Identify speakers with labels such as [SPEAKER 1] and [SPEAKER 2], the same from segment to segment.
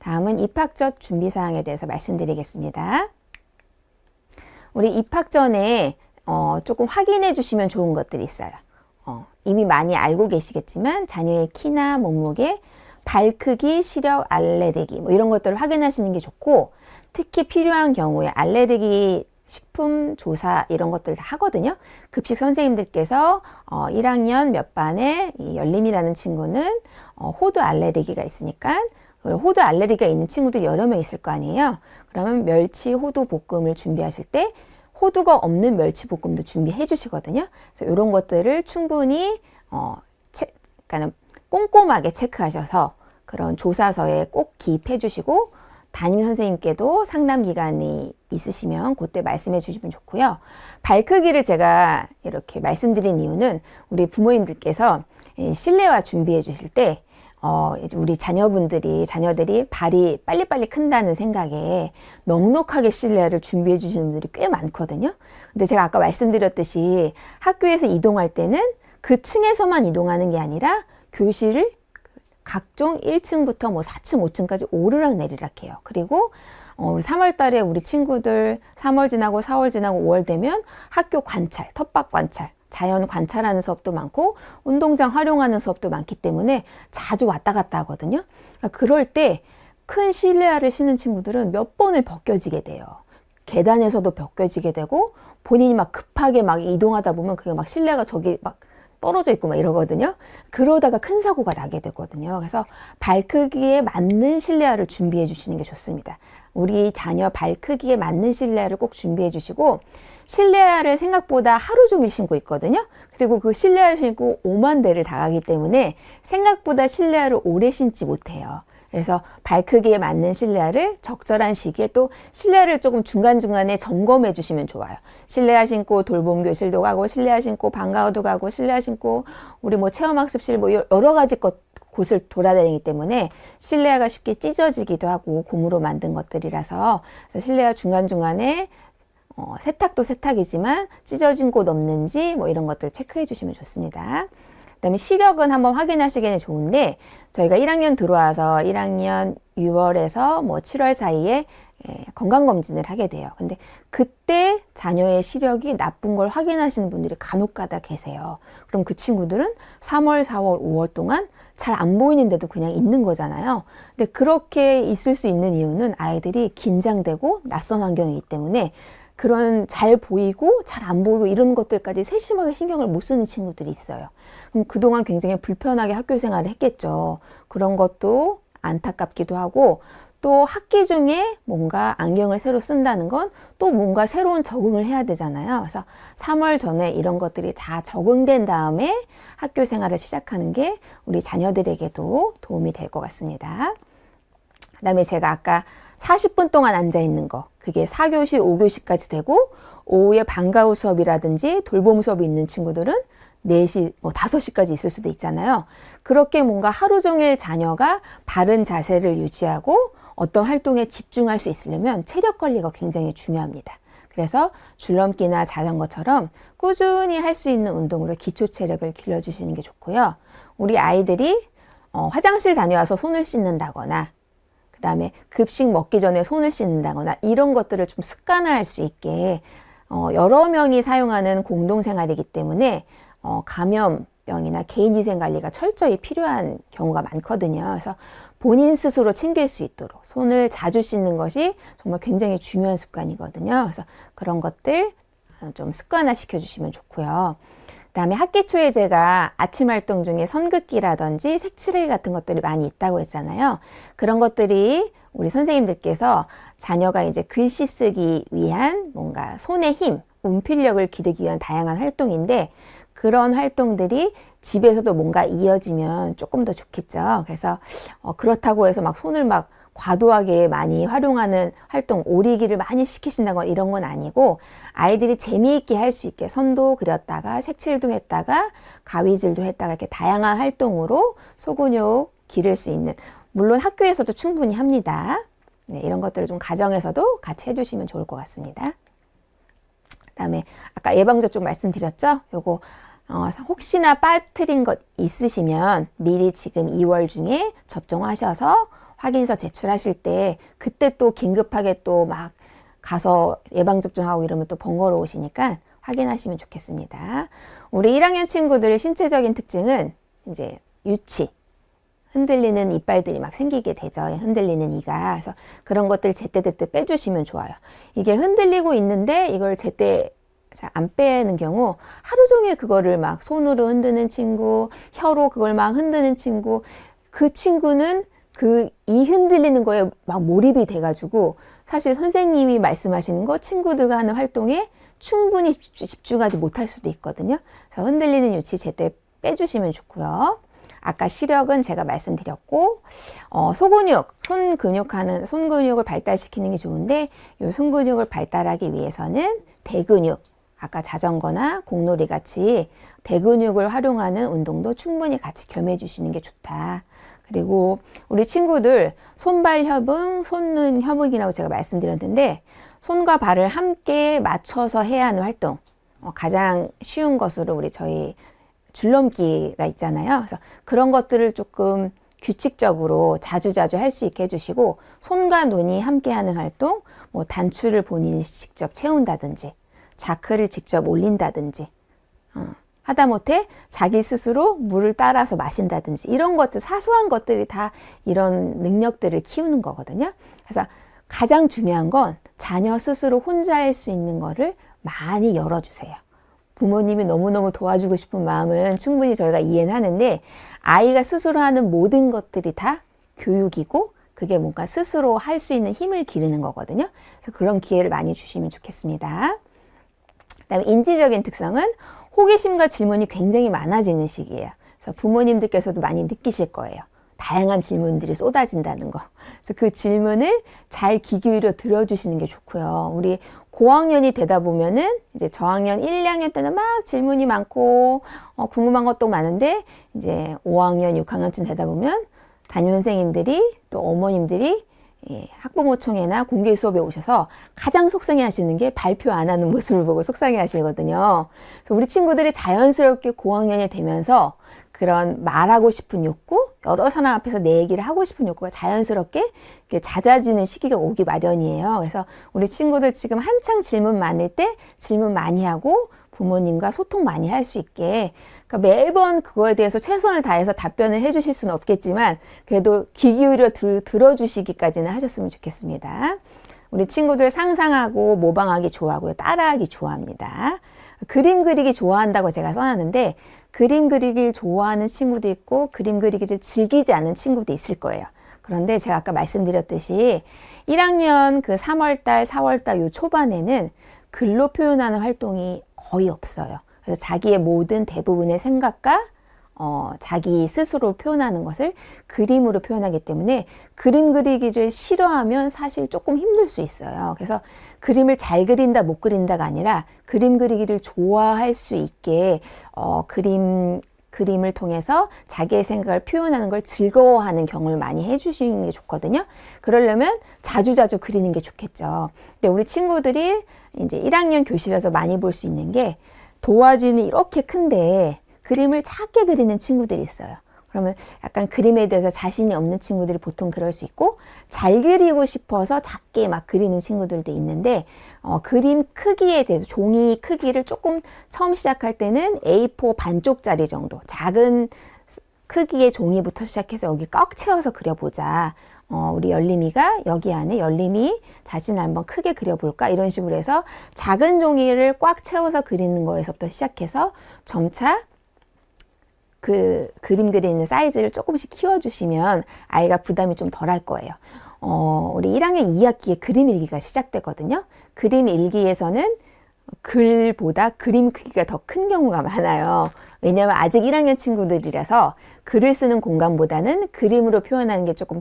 [SPEAKER 1] 다음은 입학 전 준비사항에 대해서 말씀드리겠습니다. 우리 입학 전에 조금 확인해 주시면 좋은 것들이 있어요. 이미 많이 알고 계시겠지만 자녀의 키나 몸무게, 발 크기, 시력, 알레르기 뭐 이런 것들을 확인하시는 게 좋고, 특히 필요한 경우에 알레르기 식품 조사 이런 것들 다 하거든요. 급식 선생님들께서 1학년 몇 반에 이 열림이라는 친구는 호두 알레르기가 있으니까, 호두 알레르기가 있는 친구들이 여러 명 있을 거 아니에요. 그러면 멸치 호두 볶음을 준비하실 때 호두가 없는 멸치 볶음도 준비해 주시거든요. 그래서 이런 것들을 충분히 그러니까 꼼꼼하게 체크하셔서 그런 조사서에 꼭 기입해 주시고, 담임 선생님께도 상담 기간이 있으시면 그때 말씀해 주시면 좋고요. 발 크기를 제가 이렇게 말씀드린 이유는 우리 부모님들께서 실내화 준비해 주실 때 우리 자녀들이 발이 빨리빨리 큰다는 생각에 넉넉하게 실내화를 준비해 주시는 분들이 꽤 많거든요. 근데 제가 아까 말씀드렸듯이 학교에서 이동할 때는 그 층에서만 이동하는 게 아니라 교실을 각종 1층부터 뭐 4층, 5층까지 오르락 내리락 해요. 그리고 우리 3월 달에 우리 친구들 3월 지나고 4월 지나고 5월 되면 학교 관찰, 텃밭 관찰, 자연 관찰하는 수업도 많고 운동장 활용하는 수업도 많기 때문에 자주 왔다 갔다 하거든요. 그러니까 그럴 때 큰 실내화를 신은 친구들은 몇 번을 벗겨지게 돼요. 계단에서도 벗겨지게 되고, 본인이 막 급하게 막 이동하다 보면 그게 막 실내가 저기 막 떨어져 있고 막 이러거든요. 그러다가 큰 사고가 나게 되거든요. 그래서 발 크기에 맞는 실내화를 준비해 주시는 게 좋습니다. 우리 자녀 발 크기에 맞는 실내화를 꼭 준비해 주시고, 실내화를 생각보다 하루 종일 신고 있거든요. 그리고 그 실내화를 신고 오만 배를 다 가기 때문에 생각보다 실내화를 오래 신지 못해요. 그래서 발 크기에 맞는 실내화를 적절한 시기에, 또 실내화를 조금 중간중간에 점검해 주시면 좋아요. 실내화 신고 돌봄 교실도 가고, 실내화 신고 방과후도 가고, 실내화 신고 우리 뭐 체험학습실 뭐 여러 가지 곳을 돌아다니기 때문에 실내화가 쉽게 찢어지기도 하고 고무로 만든 것들이라서, 그래서 실내화 중간중간에 세탁도 세탁이지만 찢어진 곳 없는지 뭐 이런 것들 체크해 주시면 좋습니다. 그다음에 시력은 한번 확인하시기는 좋은데, 저희가 1학년 들어와서 1학년 6월에서 뭐 7월 사이에 건강검진을 하게 돼요. 근데 그때 자녀의 시력이 나쁜 걸 확인하시는 분들이 간혹가다 계세요. 그럼 그 친구들은 3월, 4월, 5월 동안 잘 안 보이는데도 그냥 있는 거잖아요. 근데 그렇게 있을 수 있는 이유는 아이들이 긴장되고 낯선 환경이기 때문에 그런 잘 보이고 잘 안 보이고 이런 것들까지 세심하게 신경을 못 쓰는 친구들이 있어요. 그럼 그동안 굉장히 불편하게 학교 생활을 했겠죠. 그런 것도 안타깝기도 하고, 또 학기 중에 뭔가 안경을 새로 쓴다는 건 또 뭔가 새로운 적응을 해야 되잖아요. 그래서 3월 전에 이런 것들이 다 적응된 다음에 학교 생활을 시작하는 게 우리 자녀들에게도 도움이 될 것 같습니다. 그다음에 제가 아까 40분 동안 앉아 있는 거, 그게 4교시, 5교시까지 되고, 오후에 방과후 수업이라든지 돌봄 수업이 있는 친구들은 4시, 뭐 5시까지 있을 수도 있잖아요. 그렇게 뭔가 하루 종일 자녀가 바른 자세를 유지하고 어떤 활동에 집중할 수 있으려면 체력 관리가 굉장히 중요합니다. 그래서 줄넘기나 자전거처럼 꾸준히 할 수 있는 운동으로 기초 체력을 길러주시는 게 좋고요. 우리 아이들이 화장실 다녀와서 손을 씻는다거나, 그 다음에 급식 먹기 전에 손을 씻는다거나 이런 것들을 좀 습관화할 수 있게, 여러 명이 사용하는 공동생활이기 때문에 감염병이나 개인위생관리가 철저히 필요한 경우가 많거든요. 그래서 본인 스스로 챙길 수 있도록 손을 자주 씻는 것이 정말 굉장히 중요한 습관이거든요. 그래서 그런 것들 좀 습관화 시켜주시면 좋고요. 그다음에 학기 초에 제가 아침 활동 중에 선긋기라든지 색칠하기 같은 것들이 많이 있다고 했잖아요. 그런 것들이 우리 선생님들께서 자녀가 이제 글씨 쓰기 위한 뭔가 손의 힘, 운필력을 기르기 위한 다양한 활동인데, 그런 활동들이 집에서도 뭔가 이어지면 조금 더 좋겠죠. 그래서 그렇다고 해서 막 손을 막 과도하게 많이 활용하는 활동, 오리기를 많이 시키신다거나 이런 건 아니고, 아이들이 재미있게 할 수 있게 선도 그렸다가 색칠도 했다가 가위질도 했다가 이렇게 다양한 활동으로 소근육 기를 수 있는, 물론 학교에서도 충분히 합니다. 네, 이런 것들을 좀 가정에서도 같이 해주시면 좋을 것 같습니다. 그다음에 아까 예방접종 말씀드렸죠? 요거 혹시나 빠뜨린 것 있으시면 미리 지금 2월 중에 접종하셔서 확인서 제출하실 때 그때 또 긴급하게 또 막 가서 예방접종하고 이러면 또 번거로우시니까 확인하시면 좋겠습니다. 우리 1학년 친구들의 신체적인 특징은 이제 유치, 흔들리는 이빨들이 막 생기게 되죠. 흔들리는 이가. 그래서 그런 것들 제때제때 빼주시면 좋아요. 이게 흔들리고 있는데 이걸 제때 잘 안 빼는 경우 하루 종일 그거를 막 손으로 흔드는 친구, 혀로 그걸 막 흔드는 친구, 그 친구는 그 이 흔들리는 거에 막 몰입이 돼가지고 사실 선생님이 말씀하시는 거 친구들과 하는 활동에 충분히 집중하지 못할 수도 있거든요. 그래서 흔들리는 유치 제때 빼주시면 좋고요. 아까 시력은 제가 말씀드렸고, 소근육, 손근육을 발달시키는 게 좋은데, 이 손근육을 발달하기 위해서는 대근육, 아까 자전거나 공놀이 같이 대근육을 활용하는 운동도 충분히 같이 겸해 주시는 게 좋다. 그리고 우리 친구들 손발 협응, 손눈 협응이라고 제가 말씀드렸는데, 손과 발을 함께 맞춰서 해야 하는 활동, 가장 쉬운 것으로 저희 줄넘기가 있잖아요. 그래서 그런 것들을 조금 규칙적으로 자주자주 할 수 있게 해주시고, 손과 눈이 함께하는 활동, 뭐 단추를 본인이 직접 채운다든지 자크를 직접 올린다든지, 하다못해 자기 스스로 물을 따라서 마신다든지, 이런 것들, 사소한 것들이 다 이런 능력들을 키우는 거거든요. 그래서 가장 중요한 건 자녀 스스로 혼자 할 수 있는 거를 많이 열어주세요. 부모님이 너무너무 도와주고 싶은 마음은 충분히 저희가 이해는 하는데, 아이가 스스로 하는 모든 것들이 다 교육이고 그게 뭔가 스스로 할 수 있는 힘을 기르는 거거든요. 그래서 그런 기회를 많이 주시면 좋겠습니다. 그다음에 인지적인 특성은 호기심과 질문이 굉장히 많아지는 시기예요. 그래서 부모님들께서도 많이 느끼실 거예요. 다양한 질문들이 쏟아진다는 거. 그래서 그 질문을 잘 귀 기울여 들어주시는 게 좋고요. 우리 고학년이 되다 보면은 이제 저학년 1, 2학년 때는 막 질문이 많고 궁금한 것도 많은데, 이제 5학년, 6학년쯤 되다 보면 담임 선생님들이 또 어머님들이 학부모총회나 공개 수업에 오셔서 가장 속상해 하시는 게 발표 안 하는 모습을 보고 속상해 하시거든요. 그래서 우리 친구들이 자연스럽게 고학년이 되면서 그런 말하고 싶은 욕구, 여러 사람 앞에서 내 얘기를 하고 싶은 욕구가 자연스럽게 잦아지는 시기가 오기 마련이에요. 그래서 우리 친구들 지금 한창 질문 많을 때 질문 많이 하고 부모님과 소통 많이 할 수 있게, 그러니까 매번 그거에 대해서 최선을 다해서 답변을 해주실 수는 없겠지만 그래도 귀 기울여 들어주시기까지는 하셨으면 좋겠습니다. 우리 친구들 상상하고 모방하기 좋아하고요. 따라하기 좋아합니다. 그림 그리기 좋아한다고 제가 써놨는데, 그림 그리기를 좋아하는 친구도 있고 그림 그리기를 즐기지 않는 친구도 있을 거예요. 그런데 제가 아까 말씀드렸듯이 1학년 그 3월달, 4월달 요 초반에는 글로 표현하는 활동이 거의 없어요. 그래서 자기의 모든 대부분의 생각과 자기 스스로 표현하는 것을 그림으로 표현하기 때문에 그림 그리기를 싫어하면 사실 조금 힘들 수 있어요. 그래서 그림을 잘 그린다, 못 그린다가 아니라 그림 그리기를 좋아할 수 있게 그림을 통해서 자기의 생각을 표현하는 걸 즐거워하는 경험을 많이 해주시는 게 좋거든요. 그러려면 자주자주 그리는 게 좋겠죠. 근데 우리 친구들이 이제 1학년 교실에서 많이 볼 수 있는 게, 도화지는 이렇게 큰데 그림을 작게 그리는 친구들이 있어요. 그러면 약간 그림에 대해서 자신이 없는 친구들이 보통 그럴 수 있고, 잘 그리고 싶어서 작게 막 그리는 친구들도 있는데, 그림 크기에 대해서 종이 크기를 조금 처음 시작할 때는 A4 반쪽짜리 정도, 작은 크기의 종이부터 시작해서 여기 꽉 채워서 그려보자. 우리 열림이가 여기 안에 열림이 자신을 한번 크게 그려볼까? 이런 식으로 해서 작은 종이를 꽉 채워서 그리는 거에서부터 시작해서 점차 그 그림 그리는 사이즈를 조금씩 키워주시면 아이가 부담이 좀 덜할 거예요. 우리 1학년 2학기에 그림 일기가 시작되거든요. 그림 일기에서는 글보다 그림 크기가 더 큰 경우가 많아요. 왜냐하면 아직 1학년 친구들이라서 글을 쓰는 공간보다는 그림으로 표현하는 게 조금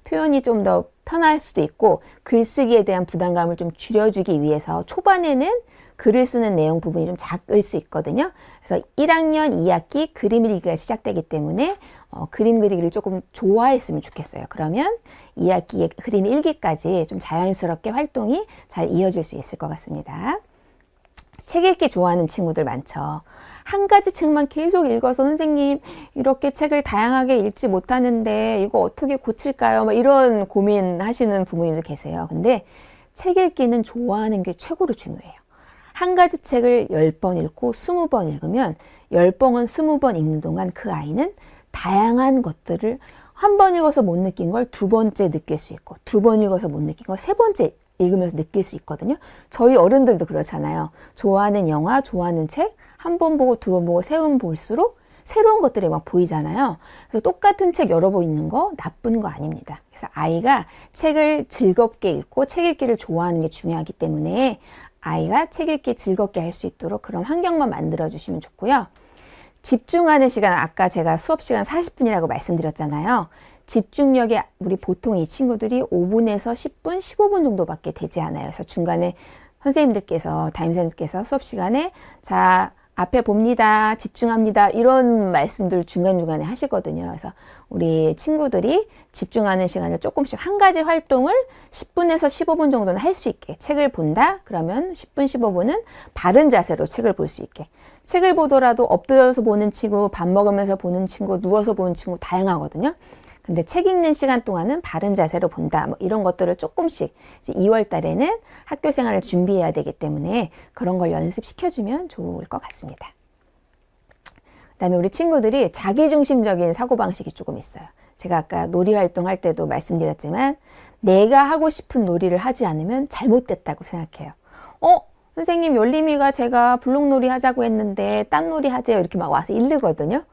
[SPEAKER 1] 표현이 좀 더 편할 수도 있고, 글쓰기에 대한 부담감을 좀 줄여주기 위해서 초반에는 글을 쓰는 내용 부분이 좀 작을 수 있거든요. 그래서 1학년 2학기 그림 일기가 시작되기 때문에 그림 그리기를 조금 좋아했으면 좋겠어요. 그러면 2학기에 그림 일기까지 좀 자연스럽게 활동이 잘 이어질 수 있을 것 같습니다. 책 읽기 좋아하는 친구들 많죠. 한 가지 책만 계속 읽어서 선생님 이렇게 책을 다양하게 읽지 못하는데 이거 어떻게 고칠까요? 막 이런 고민하시는 부모님들 계세요. 근데 책 읽기는 좋아하는 게 최고로 중요해요. 한 가지 책을 10번 읽고 20번 읽으면 10번은 20번 읽는 동안 그 아이는 다양한 것들을 한 번 읽어서 못 느낀 걸 두 번째 느낄 수 있고, 두 번 읽어서 못 느낀 걸 세 번째 읽으면서 느낄 수 있거든요. 저희 어른들도 그렇잖아요. 좋아하는 영화, 좋아하는 책 한 번 보고 두 번 보고 세 번 볼수록 새로운 것들이 막 보이잖아요. 그래서 똑같은 책 여러 번 읽는 거 나쁜 거 아닙니다. 그래서 아이가 책을 즐겁게 읽고 책 읽기를 좋아하는 게 중요하기 때문에 아이가 책 읽기 즐겁게 할 수 있도록 그런 환경만 만들어 주시면 좋고요. 집중하는 시간, 아까 제가 수업 시간 40분이라고 말씀드렸잖아요. 집중력이 우리 보통 이 친구들이 5분에서 10분, 15분 정도밖에 되지 않아요. 그래서 중간에 선생님들께서, 담임선생님께서 수업 시간에 자, 앞에 봅니다, 집중합니다, 이런 말씀들 중간중간에 하시거든요. 그래서 우리 친구들이 집중하는 시간을 조금씩 한 가지 활동을 10분에서 15분 정도는 할 수 있게, 책을 본다? 그러면 10분, 15분은 바른 자세로 책을 볼 수 있게. 책을 보더라도 엎드려서 보는 친구, 밥 먹으면서 보는 친구, 누워서 보는 친구 다양하거든요. 근데 책 읽는 시간 동안은 바른 자세로 본다. 뭐 이런 것들을 조금씩 이제 2월 달에는 학교 생활을 준비해야 되기 때문에 그런 걸 연습시켜주면 좋을 것 같습니다. 그다음에 우리 친구들이 자기중심적인 사고방식이 조금 있어요. 제가 아까 놀이 활동할 때도 말씀드렸지만 내가 하고 싶은 놀이를 하지 않으면 잘못됐다고 생각해요. 선생님 열림이가 제가 블록놀이 하자고 했는데 딴 놀이 하재요. 이렇게 막 와서 이르거든요.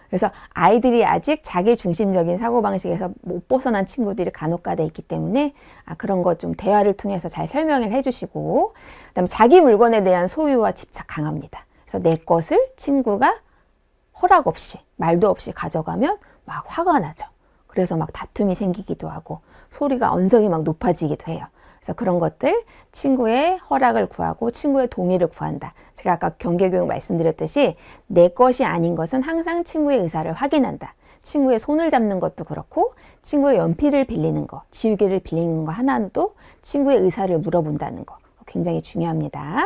[SPEAKER 1] 그래서 아이들이 아직 자기중심적인 사고방식에서 못 벗어난 친구들이 간혹가다 있기 때문에 그런 거 좀 대화를 통해서 잘 설명을 해주시고, 그다음에 자기 물건에 대한 소유와 집착 강합니다. 그래서 내 것을 친구가 허락 없이 말도 없이 가져가면 막 화가 나죠. 그래서 막 다툼이 생기기도 하고 소리가 언성이 막 높아지기도 해요. 그래서 그런 것들 친구의 허락을 구하고 친구의 동의를 구한다. 제가 아까 경계교육 말씀드렸듯이 내 것이 아닌 것은 항상 친구의 의사를 확인한다. 친구의 손을 잡는 것도 그렇고 친구의 연필을 빌리는 거, 지우개를 빌리는 거 하나도 친구의 의사를 물어본다는 거 굉장히 중요합니다.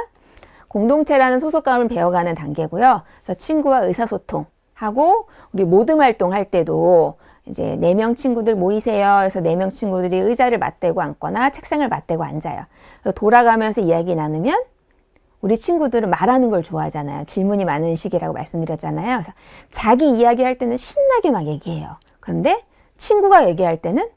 [SPEAKER 1] 공동체라는 소속감을 배워가는 단계고요. 그래서 친구와 의사소통하고 우리 모듬 활동할 때도 이제 4명 친구들 모이세요. 그래서 4명 친구들이 의자를 맞대고 앉거나 책상을 맞대고 앉아요. 그래서 돌아가면서 이야기 나누면 우리 친구들은 말하는 걸 좋아하잖아요. 질문이 많은 시기라고 말씀드렸잖아요. 그래서 자기 이야기할 때는 신나게 막 얘기해요. 그런데 친구가 얘기할 때는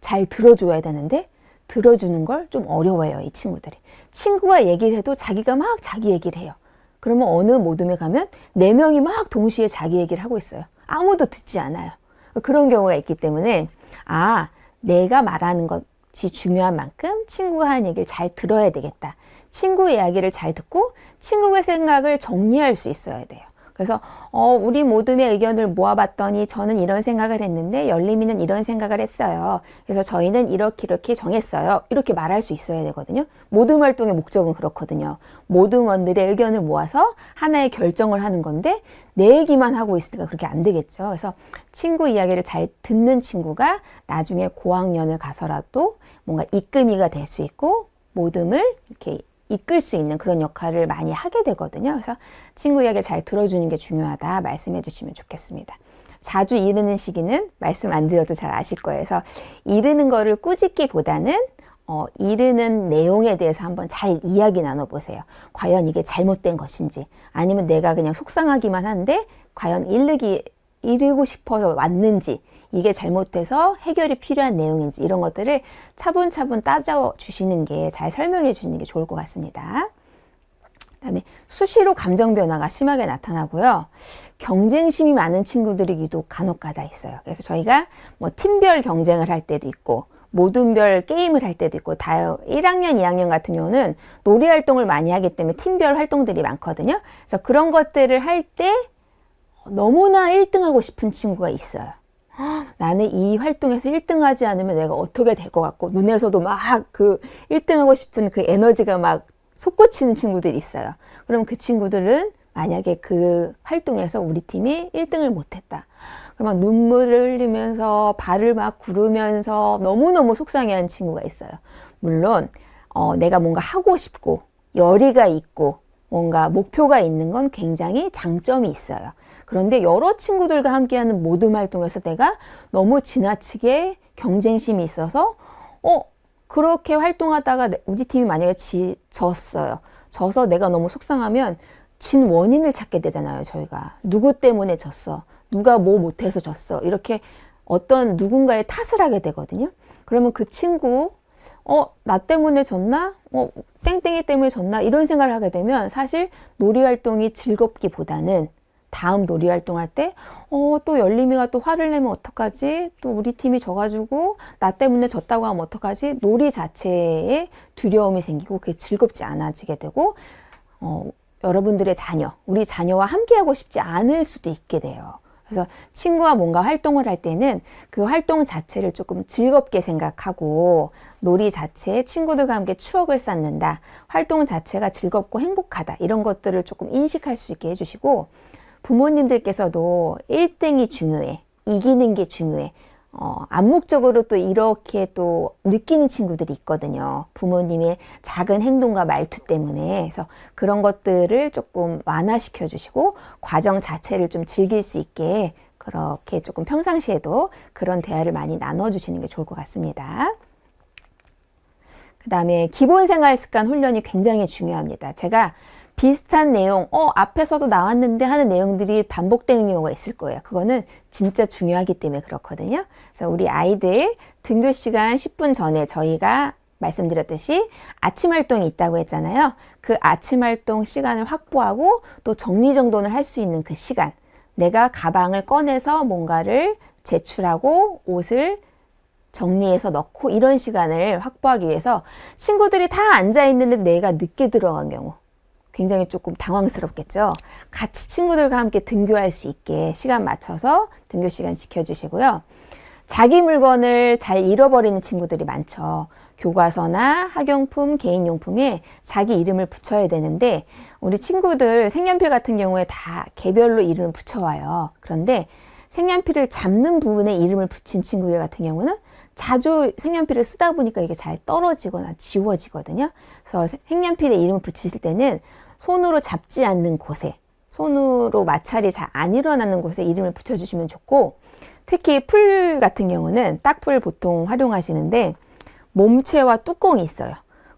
[SPEAKER 1] 잘 들어줘야 되는데 들어주는 걸 좀 어려워해요. 이 친구들이. 친구가 얘기를 해도 자기가 막 자기 얘기를 해요. 그러면 어느 모둠에 가면 4명이 막 동시에 자기 얘기를 하고 있어요. 아무도 듣지 않아요. 그런 경우가 있기 때문에 내가 말하는 것이 중요한 만큼 친구가 하는 얘기를 잘 들어야 되겠다. 친구의 이야기를 잘 듣고 친구의 생각을 정리할 수 있어야 돼요. 그래서 우리 모둠의 의견을 모아봤더니 저는 이런 생각을 했는데 열림이는 이런 생각을 했어요. 그래서 저희는 이렇게 정했어요. 이렇게 말할 수 있어야 되거든요. 모둠 활동의 목적은 그렇거든요. 모둠원들의 의견을 모아서 하나의 결정을 하는 건데 내 얘기만 하고 있으니까 그렇게 안 되겠죠. 그래서 친구 이야기를 잘 듣는 친구가 나중에 고학년을 가서라도 뭔가 이끌이가 될 수 있고 모둠을 이렇게 이끌 수 있는 그런 역할을 많이 하게 되거든요. 그래서 친구 이야기를 잘 들어주는 게 중요하다 말씀해 주시면 좋겠습니다. 자주 이르는 시기는 말씀 안 드려도 잘 아실 거예요. 그래서 이르는 거를 꾸짖기보다는 이르는 내용에 대해서 한번 잘 이야기 나눠보세요. 과연 이게 잘못된 것인지 아니면 내가 그냥 속상하기만 한데 과연 이르고 싶어서 왔는지 이게 잘못해서 해결이 필요한 내용인지 이런 것들을 차분차분 따져주시는 게 잘 설명해 주시는 게 좋을 것 같습니다. 그다음에 수시로 감정 변화가 심하게 나타나고요. 경쟁심이 많은 친구들이 유독 간혹가다 있어요. 그래서 저희가 뭐 팀별 경쟁을 할 때도 있고 모둠별 게임을 할 때도 있고 1학년, 2학년 같은 경우는 놀이 활동을 많이 하기 때문에 팀별 활동들이 많거든요. 그래서 그런 것들을 할 때 너무나 1등하고 싶은 친구가 있어요. 나는 이 활동에서 1등하지 않으면 내가 어떻게 될 것 같고 눈에서도 막 그 1등하고 싶은 그 에너지가 막 솟구치는 친구들이 있어요. 그럼 그 친구들은 만약에 그 활동에서 우리 팀이 1등을 못했다. 그러면 눈물을 흘리면서 발을 막 구르면서 너무너무 속상해하는 친구가 있어요. 물론 내가 뭔가 하고 싶고 열의가 있고 뭔가 목표가 있는 건 굉장히 장점이 있어요. 그런데 여러 친구들과 함께하는 모둠 활동에서 내가 너무 지나치게 경쟁심이 있어서 그렇게 활동하다가 우리 팀이 만약에 졌어요. 져서 내가 너무 속상하면 진 원인을 찾게 되잖아요. 저희가 누구 때문에 졌어, 누가 뭐 못해서 졌어, 이렇게 어떤 누군가의 탓을 하게 되거든요. 그러면 그 친구 나 때문에 졌나? 땡땡이 때문에 졌나? 이런 생각을 하게 되면 사실 놀이 활동이 즐겁기보다는 다음 놀이 활동할 때 또 열림이가 또 화를 내면 어떡하지? 또 우리 팀이 져가지고 나 때문에 졌다고 하면 어떡하지? 놀이 자체에 두려움이 생기고 그게 즐겁지 않아지게 되고 여러분들의 자녀, 우리 자녀와 함께하고 싶지 않을 수도 있게 돼요. 그래서 친구와 뭔가 활동을 할 때는 그 활동 자체를 조금 즐겁게 생각하고 놀이 자체에 친구들과 함께 추억을 쌓는다, 활동 자체가 즐겁고 행복하다, 이런 것들을 조금 인식할 수 있게 해주시고, 부모님들께서도 1등이 중요해, 이기는 게 중요해, 암묵적으로 또 이렇게 또 느끼는 친구들이 있거든요. 부모님의 작은 행동과 말투 때문에. 그래서 그런 것들을 조금 완화시켜 주시고 과정 자체를 좀 즐길 수 있게 그렇게 조금 평상시에도 그런 대화를 많이 나눠 주시는 게 좋을 것 같습니다. 그 다음에 기본 생활 습관 훈련이 굉장히 중요합니다. 제가 비슷한 내용, 앞에서도 나왔는데 하는 내용들이 반복되는 경우가 있을 거예요. 그거는 진짜 중요하기 때문에 그렇거든요. 그래서 우리 아이들 등교 시간 10분 전에 저희가 말씀드렸듯이 아침 활동이 있다고 했잖아요. 그 아침 활동 시간을 확보하고 또 정리정돈을 할 수 있는 그 시간, 내가 가방을 꺼내서 뭔가를 제출하고 옷을 정리해서 넣고 이런 시간을 확보하기 위해서 친구들이 다 앉아있는데 내가 늦게 들어간 경우 굉장히 조금 당황스럽겠죠. 같이 친구들과 함께 등교할 수 있게 시간 맞춰서 등교 시간 지켜주시고요. 자기 물건을 잘 잃어버리는 친구들이 많죠. 교과서나 학용품, 개인용품에 자기 이름을 붙여야 되는데 우리 친구들 색연필 같은 경우에 다 개별로 이름을 붙여와요. 그런데 색연필을 잡는 부분에 이름을 붙인 친구들 같은 경우는 자주 색연필을 쓰다 보니까 이게 잘 떨어지거나 지워지거든요. 그래서 색연필에 이름을 붙이실 때는 손으로 잡지 않는 곳에, 손으로 마찰이 잘 안 일어나는 곳에 이름을 붙여주시면 좋고, 특히 풀 같은 경우는 딱풀 보통 활용하시는데 몸체와 뚜껑이 있어요.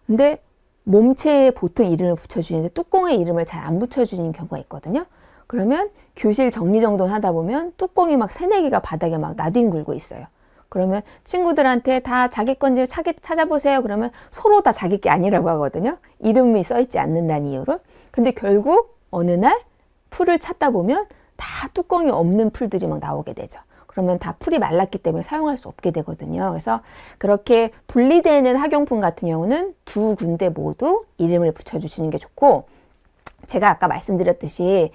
[SPEAKER 1] 근데 몸체에 보통 이름을 붙여주시는데 뚜껑에 이름을 잘 안 붙여주는 경우가 있거든요. 그러면 교실 정리정돈 하다 보면 뚜껑이 막 3-4개가 바닥에 막 나뒹굴고 있어요. 그러면 친구들한테 다 자기 건지 찾아보세요. 그러면 서로 다 자기 게 아니라고 하거든요. 이름이 써있지 않는다는 이유로. 근데 결국 어느 날 풀을 찾다 보면 다 뚜껑이 없는 풀들이 막 나오게 되죠. 그러면 다 풀이 말랐기 때문에 사용할 수 없게 되거든요. 그래서 그렇게 분리되는 학용품 같은 경우는 2군데 모두 이름을 붙여주시는 게 좋고, 제가 아까 말씀드렸듯이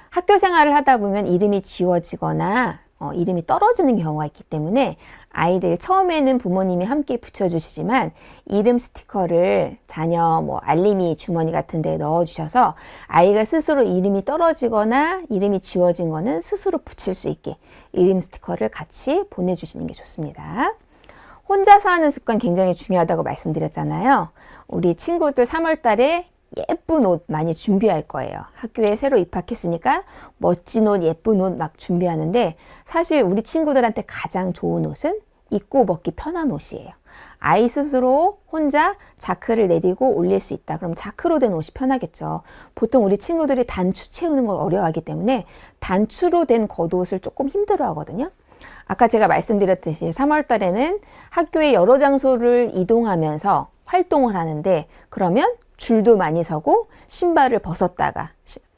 [SPEAKER 1] 학교 생활을 하다 보면 이름이 지워지거나 이름이 떨어지는 경우가 있기 때문에 아이들 처음에는 부모님이 함께 붙여주시지만 이름 스티커를 자녀 알림이 주머니 같은 데 넣어주셔서 아이가 스스로 이름이 떨어지거나 이름이 지워진 거는 스스로 붙일 수 있게 이름 스티커를 같이 보내주시는 게 좋습니다. 혼자서 하는 습관 굉장히 중요하다고 말씀드렸잖아요. 우리 친구들 3월 달에 예쁜 옷 많이 준비할 거예요. 학교에 새로 입학했으니까 멋진 옷, 예쁜 옷 막 준비하는데 사실 우리 친구들한테 가장 좋은 옷은 입고 먹기 편한 옷이에요. 아이 스스로 혼자 자크를 내리고 올릴 수 있다. 그럼 자크로 된 옷이 편하겠죠. 보통 우리 친구들이 단추 채우는 걸 어려워하기 때문에 단추로 된 겉옷을 조금 힘들어 하거든요. 아까 제가 말씀드렸듯이 3월 달에는 학교에 여러 장소를 이동하면서 활동을 하는데 그러면 줄도 많이 서고 신발을 벗었다가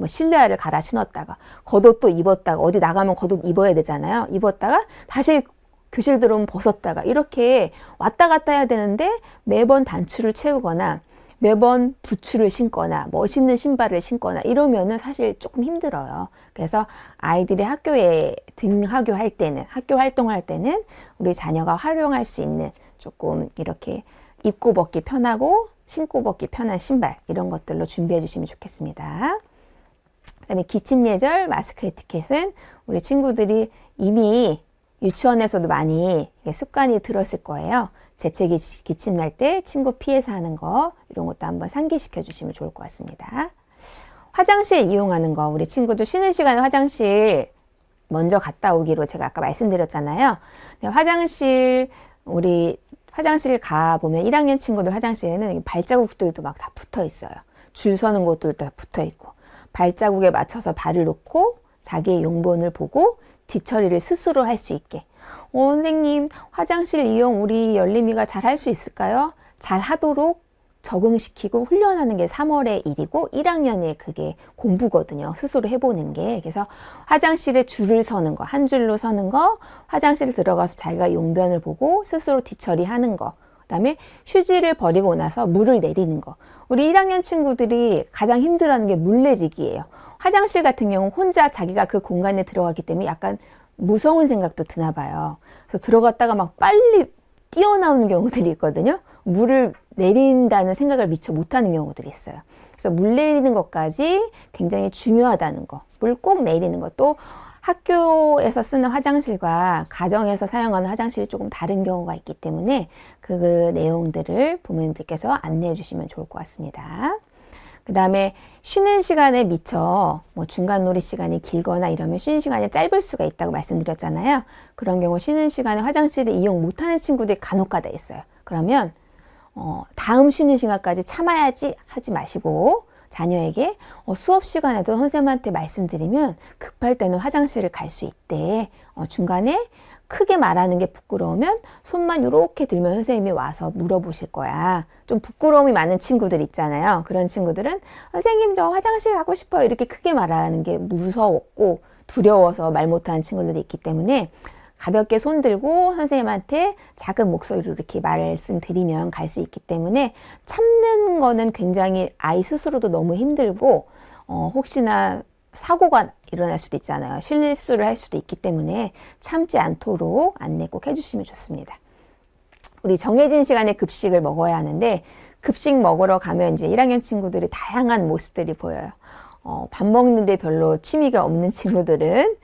[SPEAKER 1] 실내화를 갈아 신었다가 겉옷도 입었다가 어디 나가면 겉옷 입어야 되잖아요. 입었다가 다시 교실 들어오면 벗었다가 이렇게 왔다 갔다 해야 되는데 매번 단추를 채우거나 매번 부츠를 신거나 멋있는 신발을 신거나 이러면은 사실 조금 힘들어요. 그래서 아이들이 학교에 등하교할 때는, 학교 활동할 때는 우리 자녀가 활용할 수 있는 조금 이렇게 입고 벗기 편하고 신고 벗기 편한 신발 이런 것들로 준비해 주시면 좋겠습니다. 그다음에 기침 예절 마스크 에티켓은 우리 친구들이 이미 유치원에서도 많이 습관이 들었을 거예요. 재채기 기침 날 때 친구 피해서 하는 거 이런 것도 한번 상기시켜 주시면 좋을 것 같습니다. 화장실 이용하는 거, 우리 친구들 쉬는 시간에 화장실 먼저 갔다 오기로 제가 아까 말씀드렸잖아요. 우리 화장실 가보면 1학년 친구들 화장실에는 발자국들도 막 다 붙어 있어요. 줄 서는 곳들도 다 붙어 있고, 발자국에 맞춰서 발을 놓고 자기의 용변을 보고 뒤처리를 스스로 할 수 있게. 선생님, 화장실 이용 우리 열림이가 잘 할 수 있을까요? 잘 하도록 적응시키고 훈련하는 게 3월의 일이고 1학년에 그게 공부거든요. 스스로 해보는 게. 그래서 화장실에 줄을 서는 거, 한 줄로 서는 거, 화장실 들어가서 자기가 용변을 보고 스스로 뒤처리하는 거, 그다음에 휴지를 버리고 나서 물을 내리는 거. 우리 1학년 친구들이 가장 힘들어하는 게 물 내리기예요. 화장실 같은 경우 혼자 자기가 그 공간에 들어가기 때문에 약간 무서운 생각도 드나 봐요. 그래서 들어갔다가 막 빨리 뛰어나오는 경우들이 있거든요. 물을 내린다는 생각을 미처 못하는 경우들이 있어요. 그래서 물 내리는 것까지 굉장히 중요하다는 거. 물 꼭 내리는 것도 학교에서 쓰는 화장실과 가정에서 사용하는 화장실이 조금 다른 경우가 있기 때문에 그 내용들을 부모님들께서 안내해 주시면 좋을 것 같습니다. 그 다음에 쉬는 시간에 미처 중간 놀이 시간이 길거나 이러면 쉬는 시간이 짧을 수가 있다고 말씀드렸잖아요. 그런 경우 쉬는 시간에 화장실을 이용 못하는 친구들이 간혹가다 있어요. 그러면 다음 쉬는 시간까지 참아야지 하지 마시고 자녀에게 수업 시간에도 선생님한테 말씀드리면 급할 때는 화장실을 갈 수 있대. 중간에 크게 말하는 게 부끄러우면 손만 이렇게 들면 선생님이 와서 물어보실 거야. 좀 부끄러움이 많은 친구들 있잖아요. 그런 친구들은 선생님 저 화장실 가고 싶어요. 이렇게 크게 말하는 게 무서웠고 두려워서 말 못하는 친구들이 있기 때문에 가볍게 손 들고 선생님한테 작은 목소리로 이렇게 말씀드리면 갈 수 있기 때문에 참는 거는 굉장히 아이 스스로도 너무 힘들고 혹시나 사고가 일어날 수도 있잖아요. 실수를 할 수도 있기 때문에 참지 않도록 안내 꼭 해주시면 좋습니다. 우리 정해진 시간에 급식을 먹어야 하는데 급식 먹으러 가면 이제 1학년 친구들이 다양한 모습들이 보여요. 밥 먹는데 별로 취미가 없는 친구들은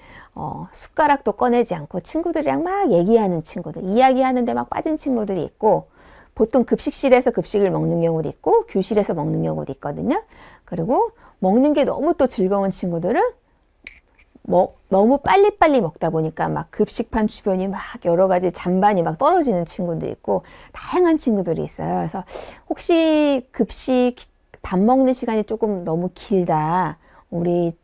[SPEAKER 1] 숟가락도 꺼내지 않고 친구들이랑 막 얘기하는 친구들, 이야기하는데 막 빠진 친구들이 있고 보통 급식실에서 급식을 먹는 경우도 있고 교실에서 먹는 경우도 있거든요. 그리고 먹는 게 너무 또 즐거운 친구들은 너무 빨리빨리 먹다 보니까 막 급식판 주변이 막 여러 가지 잔반이 막 떨어지는 친구도 있고 다양한 친구들이 있어요. 그래서 혹시 급식 밥 먹는 시간이 조금 너무 길다. 우리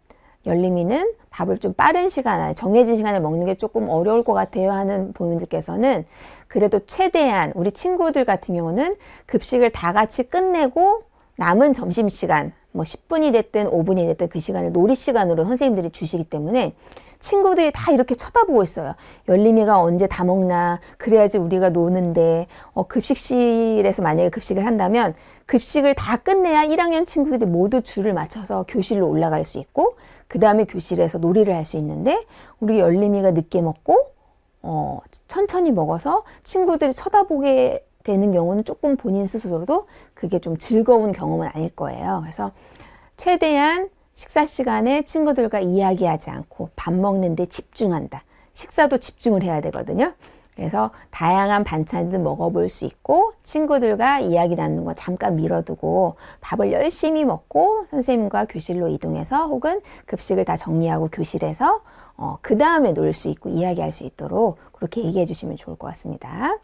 [SPEAKER 1] 열림이는 밥을 좀 빠른 시간, 정해진 시간에 먹는 게 조금 어려울 것 같아요 하는 부모님들께서는 그래도 최대한 우리 친구들 같은 경우는 급식을 다 같이 끝내고 남은 점심시간 10분이 됐든 5분이 됐든 그 시간을 놀이 시간으로 선생님들이 주시기 때문에 친구들이 다 이렇게 쳐다보고 있어요. 열림이가 언제 다 먹나, 그래야지 우리가 노는데 급식실에서 만약에 급식을 한다면 급식을 다 끝내야 1학년 친구들이 모두 줄을 맞춰서 교실로 올라갈 수 있고 그 다음에 교실에서 놀이를 할 수 있는데 우리 열림이가 늦게 먹고 천천히 먹어서 친구들이 쳐다보게 되는 경우는 조금 본인 스스로도 그게 좀 즐거운 경험은 아닐 거예요. 그래서 최대한 식사 시간에 친구들과 이야기하지 않고 밥 먹는 데 집중한다. 식사도 집중을 해야 되거든요. 그래서 다양한 반찬들 먹어볼 수 있고 친구들과 이야기 나누는 거 잠깐 미뤄두고 밥을 열심히 먹고 선생님과 교실로 이동해서 혹은 급식을 다 정리하고 교실에서 그 다음에 놀 수 있고 이야기할 수 있도록 그렇게 얘기해 주시면 좋을 것 같습니다.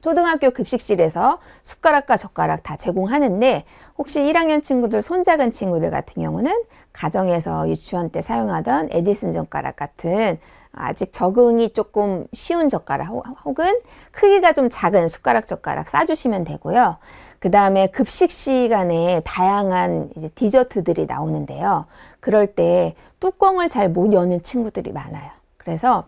[SPEAKER 1] 초등학교 급식실에서 숟가락과 젓가락 다 제공하는데 혹시 1학년 친구들, 손 작은 친구들 같은 경우는 가정에서 유치원 때 사용하던 에디슨 젓가락 같은 아직 적응이 조금 쉬운 젓가락 혹은 크기가 좀 작은 숟가락, 젓가락 싸주시면 되고요. 그 다음에 급식 시간에 다양한 이제 디저트들이 나오는데요. 그럴 때 뚜껑을 잘 못 여는 친구들이 많아요. 그래서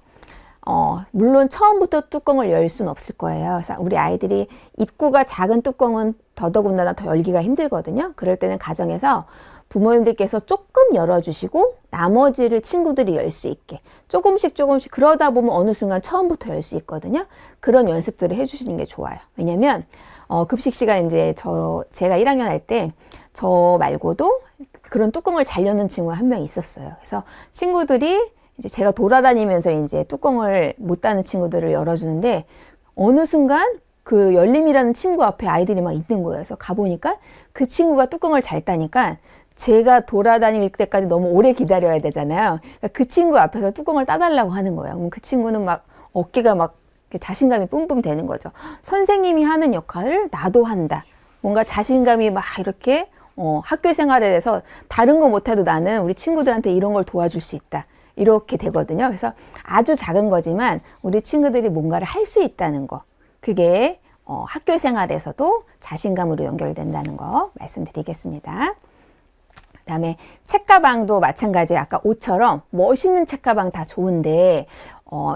[SPEAKER 1] 물론 처음부터 뚜껑을 열 수는 없을 거예요. 그래서 우리 아이들이 입구가 작은 뚜껑은 더더군다나 더 열기가 힘들거든요. 그럴 때는 가정에서 부모님들께서 조금 열어주시고 나머지를 친구들이 열 수 있게 조금씩 그러다 보면 어느 순간 처음부터 열 수 있거든요. 그런 연습들을 해주시는 게 좋아요. 왜냐면 급식 시간 이제 제가 1학년 할 때 저 말고도 그런 뚜껑을 잘 여는 친구가 한 명 있었어요. 그래서 친구들이 이제 제가 돌아다니면서 이제 뚜껑을 못 닫는 친구들을 열어주는데 어느 순간 그 열림이라는 친구 앞에 아이들이 막 있는 거예요. 그래서 가보니까 그 친구가 뚜껑을 잘 따니까 제가 돌아다닐 때까지 너무 오래 기다려야 되잖아요. 그러니까 그 친구 앞에서 뚜껑을 따달라고 하는 거예요. 그럼 그 친구는 막 어깨가 막 자신감이 뿜뿜 되는 거죠. 선생님이 하는 역할을 나도 한다. 뭔가 자신감이 막 이렇게 학교 생활에 대해서 다른 거 못해도 나는 우리 친구들한테 이런 걸 도와줄 수 있다. 이렇게 되거든요. 그래서 아주 작은 거지만 우리 친구들이 뭔가를 할 수 있다는 거. 그게 학교 생활에서도 자신감으로 연결된다는 거 말씀드리겠습니다. 그다음에 책가방도 마찬가지예요. 아까 옷처럼 멋있는 책가방 다 좋은데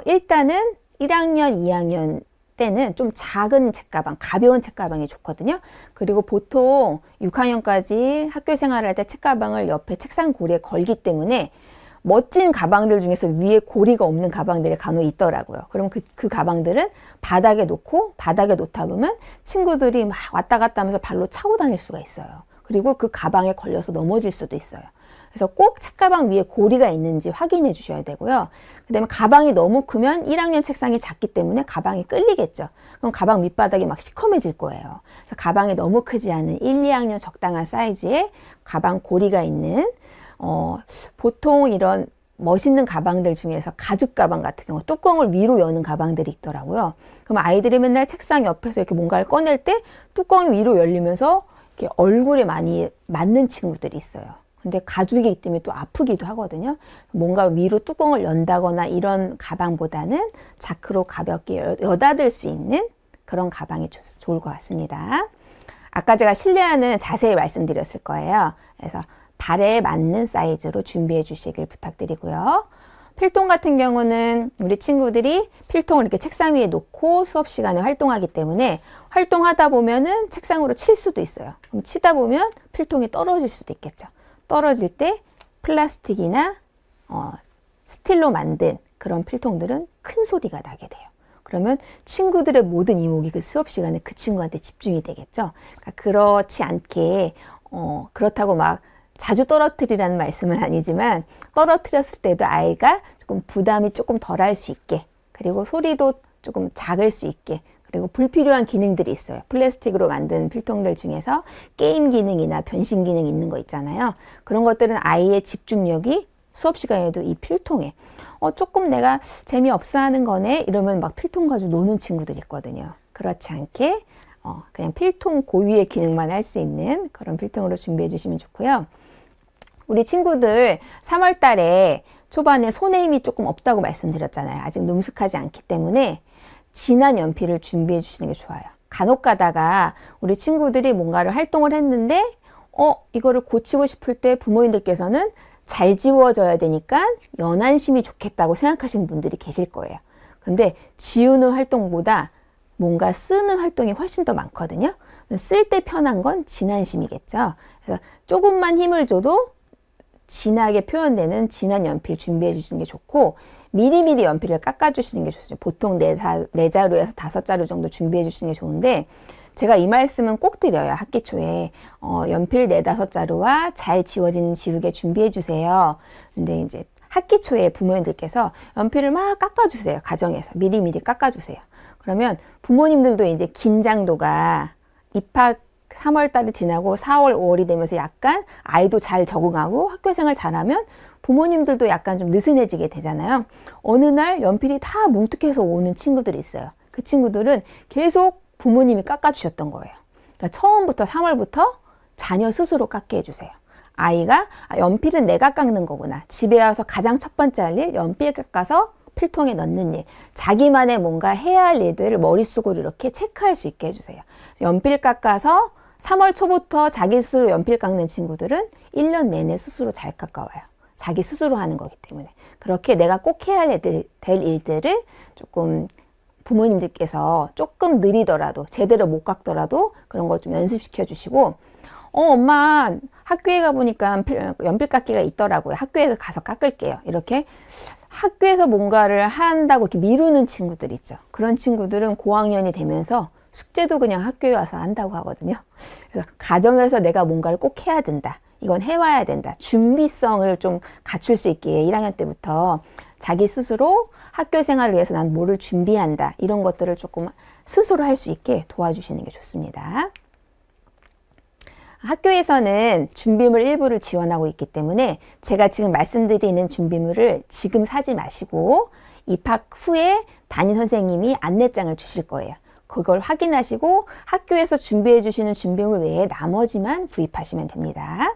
[SPEAKER 1] 일단은 1학년, 2학년 때는 좀 작은 책가방, 가벼운 책가방이 좋거든요. 그리고 보통 6학년까지 학교 생활을 할 때 책가방을 옆에 책상 고리에 걸기 때문에 멋진 가방들 중에서 위에 고리가 없는 가방들이 간혹 있더라고요. 그럼 그 가방들은 바닥에 놓고 바닥에 놓다 보면 친구들이 막 왔다 갔다 하면서 발로 차고 다닐 수가 있어요. 그리고 그 가방에 걸려서 넘어질 수도 있어요. 그래서 꼭 책가방 위에 고리가 있는지 확인해 주셔야 되고요. 그 다음에 가방이 너무 크면 1학년 책상이 작기 때문에 가방이 끌리겠죠. 그럼 가방 밑바닥이 막 시커매질 거예요. 그래서 가방이 너무 크지 않은 1, 2학년 적당한 사이즈의 가방 고리가 있는 보통 이런 멋있는 가방들 중에서 가죽 가방 같은 경우 뚜껑을 위로 여는 가방들이 있더라고요. 그럼 아이들이 맨날 책상 옆에서 이렇게 뭔가를 꺼낼 때 뚜껑이 위로 열리면서 이렇게 얼굴에 많이 맞는 친구들이 있어요. 근데 가죽이기 때문에 또 아프기도 하거든요. 뭔가 위로 뚜껑을 연다거나 이런 가방보다는 자크로 가볍게 여닫을 수 있는 그런 가방이 좋을 것 같습니다. 아까 제가 실내화는 자세히 말씀드렸을 거예요. 그래서 발에 맞는 사이즈로 준비해 주시길 부탁드리고요. 필통 같은 경우는 우리 친구들이 필통을 이렇게 책상 위에 놓고 수업 시간에 활동하기 때문에 활동하다 보면은 책상으로 칠 수도 있어요. 그럼 치다 보면 필통이 떨어질 수도 있겠죠. 떨어질 때 플라스틱이나 스틸로 만든 그런 필통들은 큰 소리가 나게 돼요. 그러면 친구들의 모든 이목이 그 수업 시간에 그 친구한테 집중이 되겠죠. 그러니까 그렇지 않게 그렇다고 막 자주 떨어뜨리라는 말씀은 아니지만 떨어뜨렸을 때도 아이가 조금 부담이 조금 덜할 수 있게, 그리고 소리도 조금 작을 수 있게, 그리고 불필요한 기능들이 있어요. 플라스틱으로 만든 필통들 중에서 게임 기능이나 변신 기능 있는 거 있잖아요. 그런 것들은 아이의 집중력이 수업 시간에도 이 필통에 조금 내가 재미없어 하는 거네 이러면 막 필통 가지고 노는 친구들이 있거든요. 그렇지 않게 그냥 필통 고유의 기능만 할 수 있는 그런 필통으로 준비해 주시면 좋고요. 우리 친구들 3월 달에 초반에 손에 힘이 조금 없다고 말씀드렸잖아요. 아직 능숙하지 않기 때문에 진한 연필을 준비해 주시는 게 좋아요. 간혹 가다가 우리 친구들이 뭔가를 활동을 했는데 이거를 고치고 싶을 때 부모님들께서는 잘 지워져야 되니까 연한심이 좋겠다고 생각하시는 분들이 계실 거예요. 근데 지우는 활동보다 뭔가 쓰는 활동이 훨씬 더 많거든요. 쓸 때 편한 건 진한심이겠죠. 그래서 조금만 힘을 줘도 진하게 표현되는 진한 연필 준비해 주시는 게 좋고, 미리미리 연필을 깎아 주시는 게 좋습니다. 보통 4자루에서 5자루 정도 준비해 주시는 게 좋은데, 제가 이 말씀은 꼭 드려요. 학기 초에 연필 4, 5자루와 잘 지워진 지우개 준비해 주세요. 근데 이제 학기 초에 부모님들께서 연필을 막 깎아 주세요. 가정에서 미리미리 깎아 주세요. 그러면 부모님들도 이제 긴장도가 입학 3월 달이 지나고 4월, 5월이 되면서 약간 아이도 잘 적응하고 학교 생활 잘하면 부모님들도 약간 좀 느슨해지게 되잖아요. 어느 날 연필이 다 뭉툭해서 오는 친구들이 있어요. 그 친구들은 계속 부모님이 깎아주셨던 거예요. 그러니까 처음부터 3월부터 자녀 스스로 깎게 해주세요. 아이가 연필은 내가 깎는 거구나. 집에 와서 가장 첫 번째 할 일, 연필 깎아서 필통에 넣는 일, 자기만의 뭔가 해야 할 일들을 머릿속으로 이렇게 체크할 수 있게 해주세요. 연필 깎아서 3월 초부터 자기 스스로 연필 깎는 친구들은 1년 내내 스스로 잘 깎아와요. 자기 스스로 하는 거기 때문에. 그렇게 내가 꼭 해야 될 일들을 조금 부모님들께서 조금 느리더라도, 제대로 못 깎더라도 그런 거 좀 연습시켜 주시고, 엄마 학교에 가보니까 연필 깎기가 있더라고요. 학교에 가서 깎을게요. 이렇게 학교에서 뭔가를 한다고 이렇게 미루는 친구들 있죠. 그런 친구들은 고학년이 되면서 숙제도 그냥 학교에 와서 한다고 하거든요. 그래서 가정에서 내가 뭔가를 꼭 해야 된다. 이건 해와야 된다. 준비성을 좀 갖출 수 있게 1학년 때부터 자기 스스로 학교 생활을 위해서 난 뭐를 준비한다. 이런 것들을 조금 스스로 할 수 있게 도와주시는 게 좋습니다. 학교에서는 준비물 일부를 지원하고 있기 때문에 제가 지금 말씀드리는 준비물을 지금 사지 마시고 입학 후에 담임 선생님이 안내장을 주실 거예요. 그걸 확인하시고 학교에서 준비해 주시는 준비물 외에 나머지만 구입하시면 됩니다.